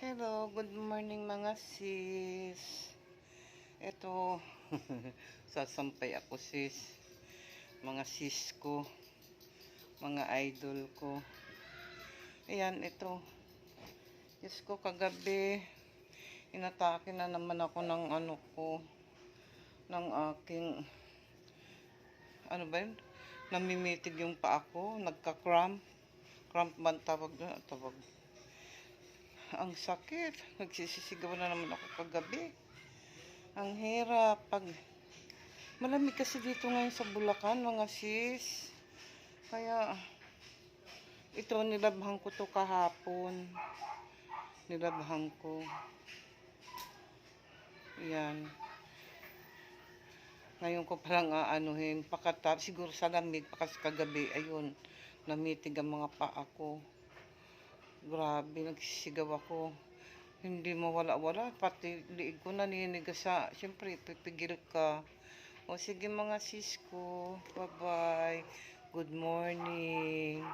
Hello, good morning mga sis. Ito, sasampay ako sis. Mga sis ko, mga idol ko. Ayan, ito. Diyos ko, kagabi, inatake na naman ako ng ng aking, ano ba yun? Namimitig yung paa ko, nagka-cramp. Cramp man tawag na, tawag. Ang sakit. Nagsisisigaw na naman ako kagabi. Ang hirap. Malamig kasi dito ngayon sa Bulacan, mga sis. Kaya, ito, nilabhan ko to kahapon. Nilabhan ko. Yan. Ngayon ko palang aanuhin. Pakatap, siguro sa lamig, kasi kagabi, ayun, namitig ang mga paa ko. Grabe, nagsisigaw ako. Hindi mawala-wala. Pati liig ko naninigas sa, siyempre, pipigil ka. O sige mga sis ko. Bye-bye. Good morning.